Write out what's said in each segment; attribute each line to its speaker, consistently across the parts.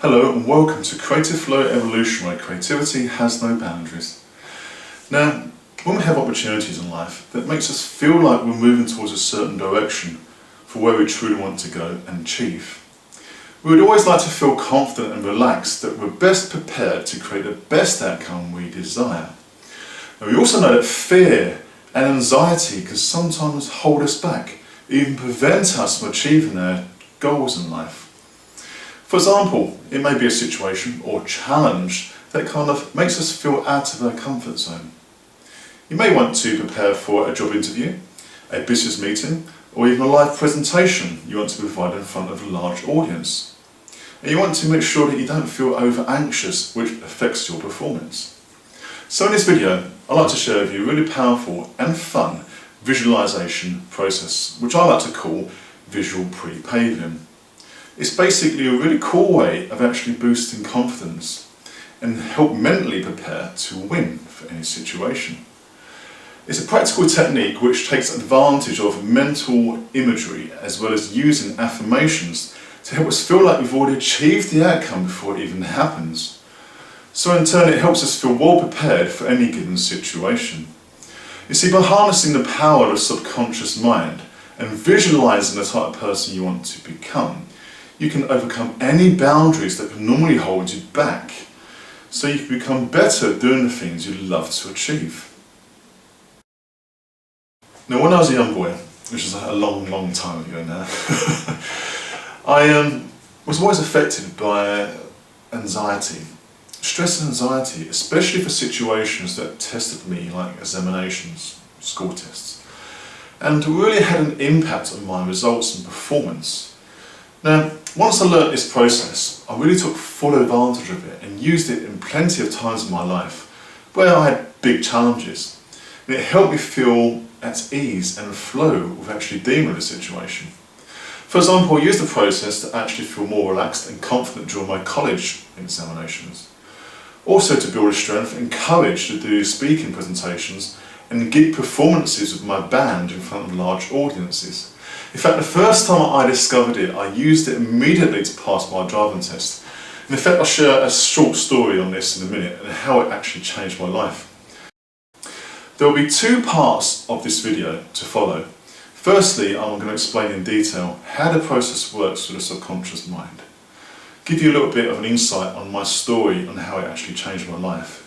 Speaker 1: Hello and welcome to Creative Flow Evolution, where creativity has no boundaries. Now, when we have opportunities in life that makes us feel like we're moving towards a certain direction for where we truly want to go and achieve, we would always like to feel confident and relaxed that we're best prepared to create the best outcome we desire. Now, we also know that fear and anxiety can sometimes hold us back, even prevent us from achieving our goals in life. For example, it may be a situation or challenge that kind of makes us feel out of our comfort zone. You may want to prepare for a job interview, a business meeting, or even a live presentation you want to provide in front of a large audience. And you want to make sure that you don't feel over anxious, which affects your performance. So in this video, I'd like to share with you a really powerful and fun visualization process, which I like to call visual pre-paving. It's basically a really cool way of actually boosting confidence and help mentally prepare to win for any situation. It's a practical technique which takes advantage of mental imagery as well as using affirmations to help us feel like we've already achieved the outcome before it even happens. So in turn it helps us feel well prepared for any given situation. You see, by harnessing the power of the subconscious mind and visualizing the type of person you want to become, you can overcome any boundaries that can normally hold you back, so you can become better at doing the things you love to achieve. Now, when I was a young boy, which is a long time ago now, I was always affected by anxiety. Stress and anxiety, especially for situations that tested me, like examinations, school tests, and really had an impact on my results and performance. Now, once I learnt this process, I really took full advantage of it and used it in plenty of times in my life where I had big challenges. And it helped me feel at ease and flow with actually dealing with the situation. For example, I used the process to actually feel more relaxed and confident during my college examinations. Also to build a strength and courage to do speaking presentations and gig performances with my band in front of large audiences. In fact, the first time I discovered it, I used it immediately to pass my driving test. And in fact, I'll share a short story on this in a minute and how it actually changed my life. There will be two parts of this video to follow. Firstly, I'm going to explain in detail how the process works with the subconscious mind. Give you a little bit of an insight on my story on how it actually changed my life.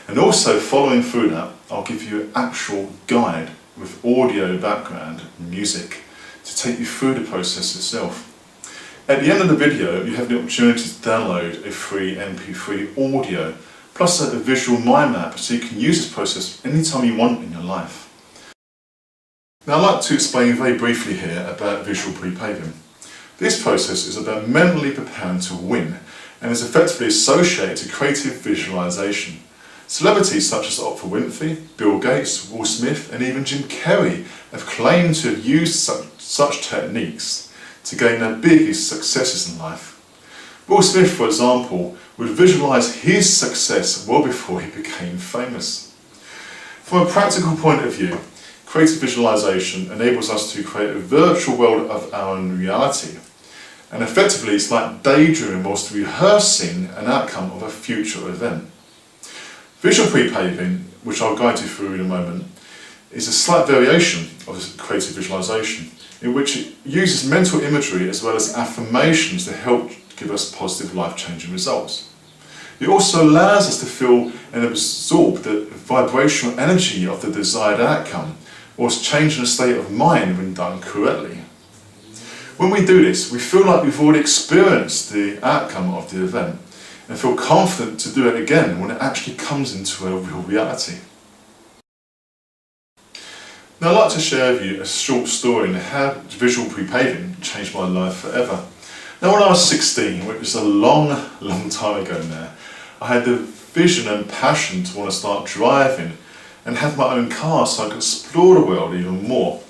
Speaker 1: And also, following through that, I'll give you an actual guide with audio background and music to take you through the process itself. At the end of the video, you have the opportunity to download a free MP3 audio plus a visual mind map so you can use this process anytime you want in your life. Now, I'd like to explain very briefly here about visual pre-paving. This process is about mentally preparing to win and is effectively associated to creative visualization. Celebrities such as Oprah Winfrey, Bill Gates, Will Smith and even Jim Carrey have claimed to have used such techniques to gain their biggest successes in life. Will Smith, for example, would visualize his success well before he became famous. From a practical point of view, creative visualization enables us to create a virtual world of our own reality. And effectively, it's like daydreaming whilst rehearsing an outcome of a future event. Visual pre-paving, which I'll guide you through in a moment, is a slight variation of creative visualization in which it uses mental imagery as well as affirmations to help give us positive life-changing results. It also allows us to feel and absorb the vibrational energy of the desired outcome, whilst changing the state of mind when done correctly. When we do this, we feel like we've already experienced the outcome of the event and feel confident to do it again when it actually comes into a real reality. Now, I'd like to share with you a short story on how visual pre-paving changed my life forever. Now, when I was 16, which is a long time ago now, I had the vision and passion to want to start driving and have my own car so I could explore the world even more.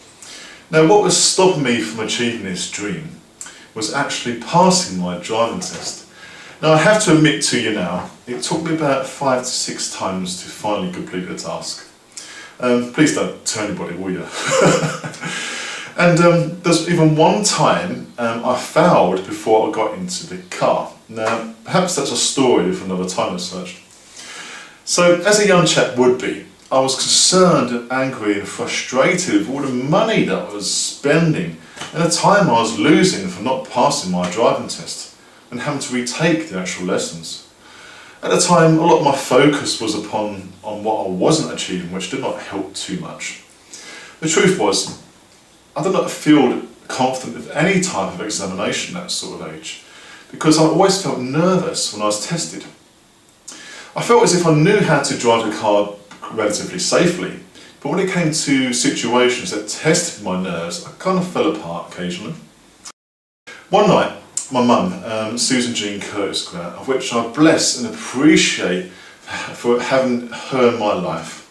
Speaker 1: Now, what was stopping me from achieving this dream was actually passing my driving test. Now, I have to admit to you now, it took me about 5 to 6 times to finally complete the task. Please don't tell anybody, will you? And there's even one time I failed before I got into the car. Now, perhaps that's a story for another time as such. So, as a young chap would be, I was concerned and angry and frustrated with all the money that I was spending and the time I was losing for not passing my driving test and having to retake the actual lessons. At the time, a lot of my focus was on what I wasn't achieving, which did not help too much. The truth was, I did not feel confident with any type of examination at that sort of age, because I always felt nervous when I was tested. I felt as if I knew how to drive the car relatively safely, but when it came to situations that tested my nerves, I kind of fell apart occasionally. One night, my mum, Susan Jean Curtis Grant, of which I bless and appreciate for having her in my life,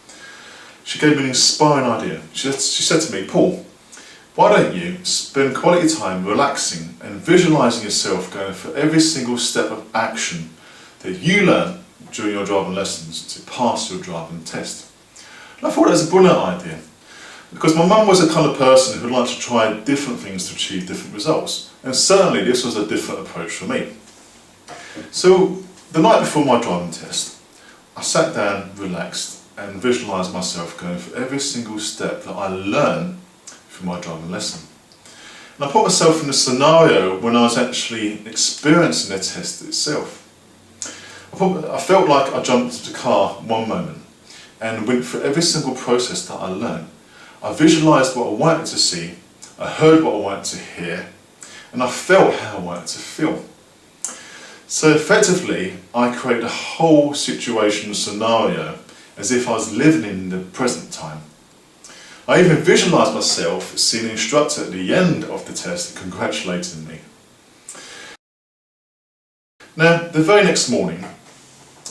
Speaker 1: she gave me an inspiring idea. She said to me, "Paul, why don't you spend quality time relaxing and visualising yourself going for every single step of action that you learn during your driving lessons to pass your driving test?" And I thought that was a brilliant idea, because my mum was the kind of person who liked to try different things to achieve different results, and certainly this was a different approach for me. So the night before my driving test, I sat down, relaxed, and visualised myself going for every single step that I learned from my driving lesson. And I put myself in a scenario when I was actually experiencing the test itself. I felt like I jumped into the car one moment and went through every single process that I learned. I visualised what I wanted to see, I heard what I wanted to hear, and I felt how I wanted to feel. So effectively, I created a whole situation scenario as if I was living in the present time. I even visualised myself seeing the instructor at the end of the test congratulating me. Now, the very next morning,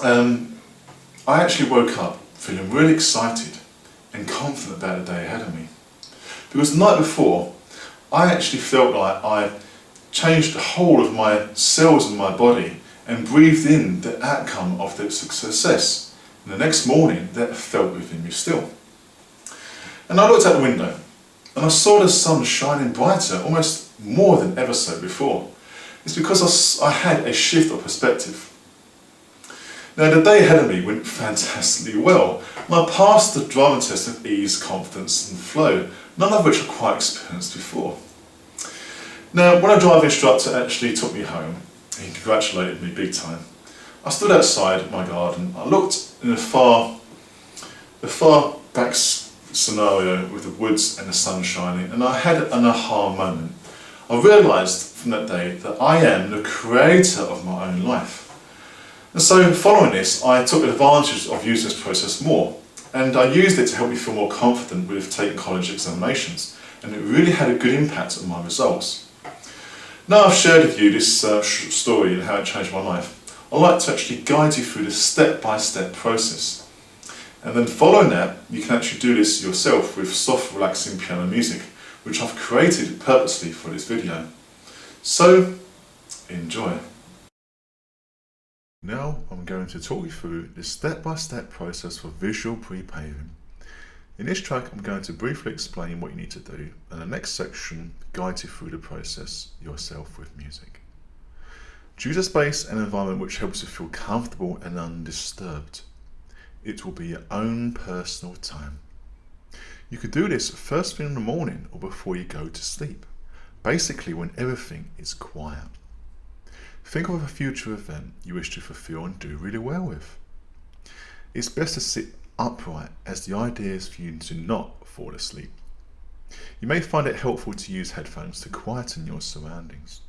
Speaker 1: I actually woke up feeling really excited and confident about the day ahead of me. Because the night before, I actually felt like I changed the whole of my cells in my body and breathed in the outcome of the success. And the next morning, that felt within me still. And I looked out the window and I saw the sun shining brighter, almost more than ever so before. It's because I had a shift of perspective. Now, the day ahead of me went fantastically well, and I passed the driving test with ease, confidence and flow, none of which I quite experienced before. Now, when a driving instructor actually took me home, he congratulated me big time. I stood outside my garden, I looked in the far back scenario with the woods and the sun shining, and I had an aha moment. I realised from that day that I am the creator of my own life. And so following this, I took advantage of using this process more, and I used it to help me feel more confident with taking college examinations, and it really had a good impact on my results. Now I've shared with you this story and how it changed my life, I'd like to actually guide you through the step-by-step process. And then following that, you can actually do this yourself with soft, relaxing piano music, which I've created purposely for this video. So, enjoy. Now I'm going to talk you through the step-by-step process for visual pre-paving. In this track, I'm going to briefly explain what you need to do, and the next section guides you through the process yourself with music. Choose a space and environment which helps you feel comfortable and undisturbed. It will be your own personal time. You could do this first thing in the morning or before you go to sleep, basically when everything is quiet. Think of a future event you wish to fulfill and do really well with. It's best to sit upright, as the idea is for you to not fall asleep. You may find it helpful to use headphones to quieten your surroundings.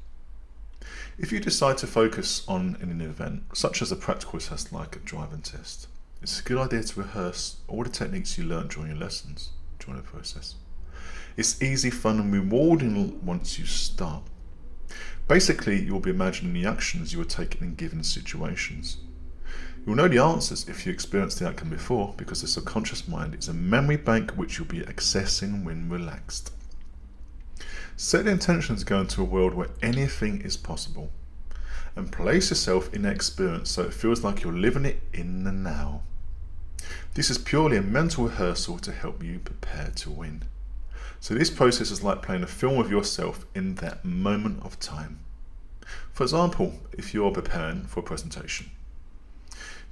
Speaker 1: If you decide to focus on an event, such as a practical test like a driving test, it's a good idea to rehearse all the techniques you learned during your lessons, during the process. It's easy, fun and rewarding once you start. Basically, you'll be imagining the actions you were taking in given situations. You'll know the answers if you experienced the outcome before, because the subconscious mind is a memory bank which you'll be accessing when relaxed. Set the intention to go into a world where anything is possible, and place yourself in that experience so it feels like you're living it in the now. This is purely a mental rehearsal to help you prepare to win. So this process is like playing a film of yourself in that moment of time. For example, if you're preparing for a presentation,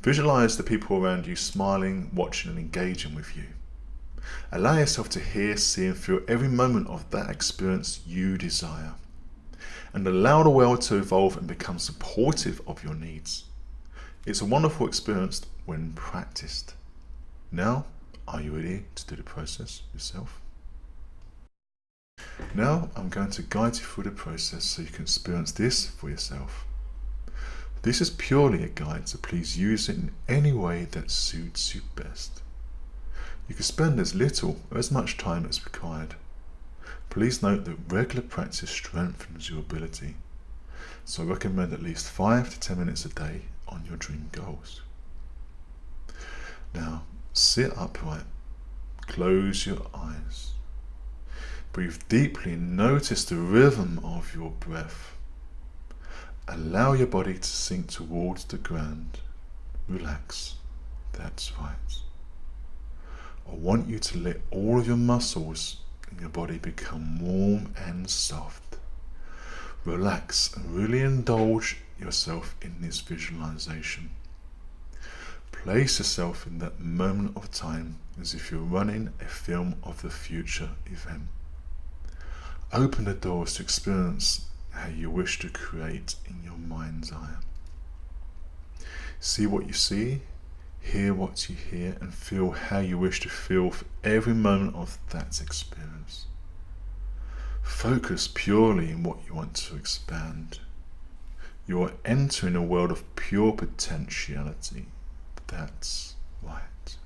Speaker 1: visualize the people around you smiling, watching and engaging with you. Allow yourself to hear, see and feel every moment of that experience you desire. And allow the world to evolve and become supportive of your needs. It's a wonderful experience when practiced. Now, are you ready to do the process yourself? Now, I'm going to guide you through the process so you can experience this for yourself. This is purely a guide, so please use it in any way that suits you best. You can spend as little or as much time as required. Please note that regular practice strengthens your ability, so I recommend at least 5 to 10 minutes a day on your dream goals. Now, sit upright, close your eyes, breathe deeply and notice the rhythm of your breath. Allow your body to sink towards the ground. Relax, that's right. I want you to let all of your muscles in your body become warm and soft. Relax and really indulge yourself in this visualization. Place yourself in that moment of time as if you're running a film of the future event. Open the doors to experience how you wish to create in your mind's eye. See what you see, hear what you hear, and feel how you wish to feel for every moment of that experience. Focus purely on what you want to expand. You are entering a world of pure potentiality. That's right.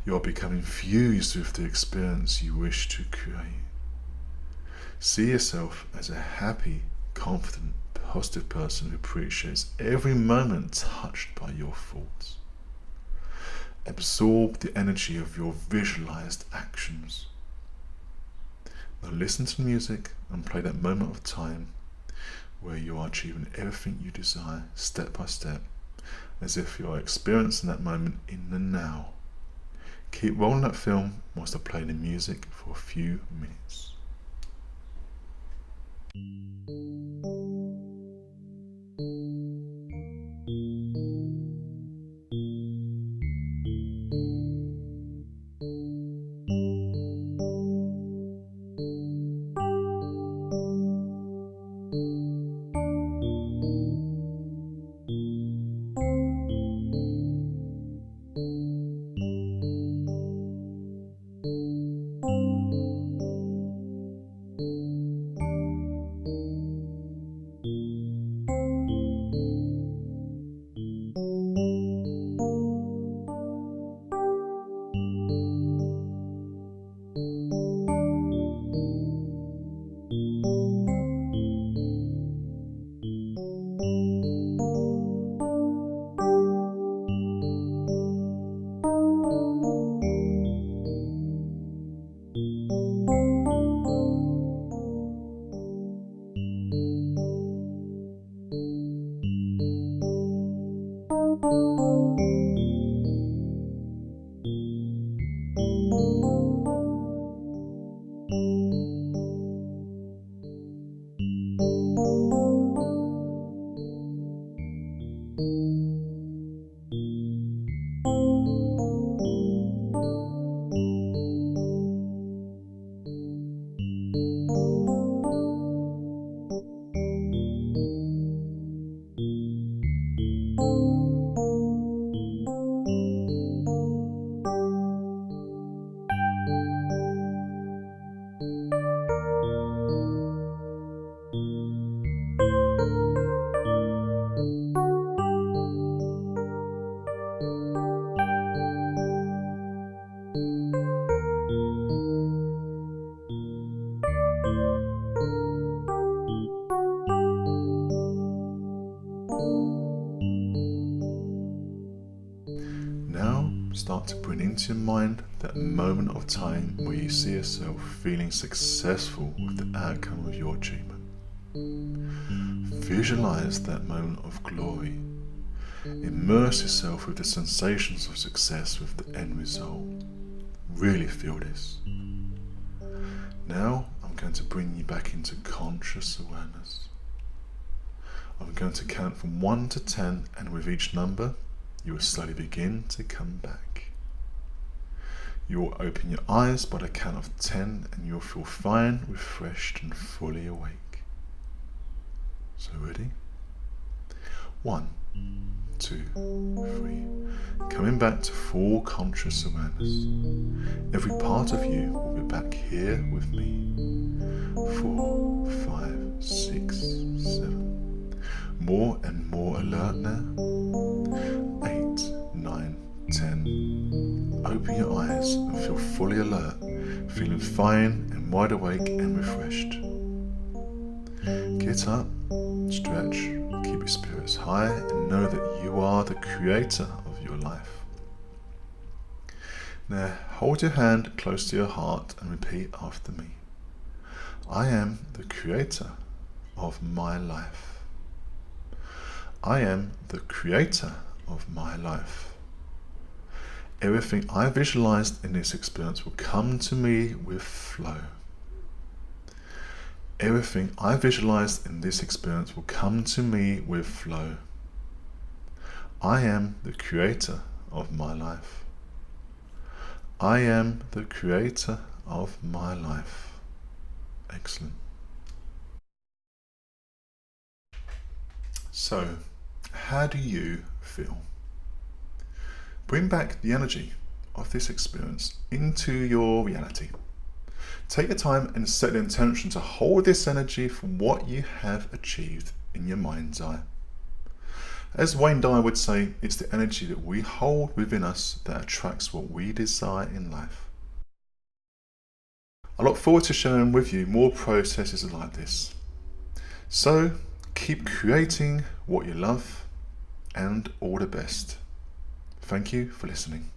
Speaker 1: You are becoming fused with the experience you wish to create. See yourself as a happy, confident, positive person who appreciates every moment touched by your thoughts. Absorb the energy of your visualized actions. Now listen to the music and play that moment of time where you are achieving everything you desire step by step, as if you are experiencing that moment in the now. Keep rolling that film whilst I play the music for a few minutes. Start to bring into your mind that moment of time where you see yourself feeling successful with the outcome of your achievement. Visualize that moment of glory. Immerse yourself with the sensations of success with the end result. Really feel this. Now I'm going to bring you back into conscious awareness. I'm going to count from 1 to 10, and with each number, you will slowly begin to come back. You will open your eyes by the count of 10, and you'll feel fine, refreshed, and fully awake. So ready? 1, 2, 3. Coming back to full conscious awareness. Every part of you will be back here with me. 4, 5, 6, 7. More and more alert now. 8, 9, 10. Open your eyes and feel fully alert, feeling fine and wide awake and refreshed. Get up, stretch, keep your spirits high, and know that you are the creator of your life. Now hold your hand close to your heart and repeat after me. I am the creator of my life. I am the creator of my life. Everything I visualized in this experience will come to me with flow. Everything I visualized in this experience will come to me with flow. I am the creator of my life. I am the creator of my life. Excellent. So, how do you feel? Bring back the energy of this experience into your reality. Take your time and set the intention to hold this energy from what you have achieved in your mind's eye. As Wayne Dyer would say, it's the energy that we hold within us that attracts what we desire in life. I look forward to sharing with you more processes like this. So, keep creating what you love, and all the best. Thank you for listening.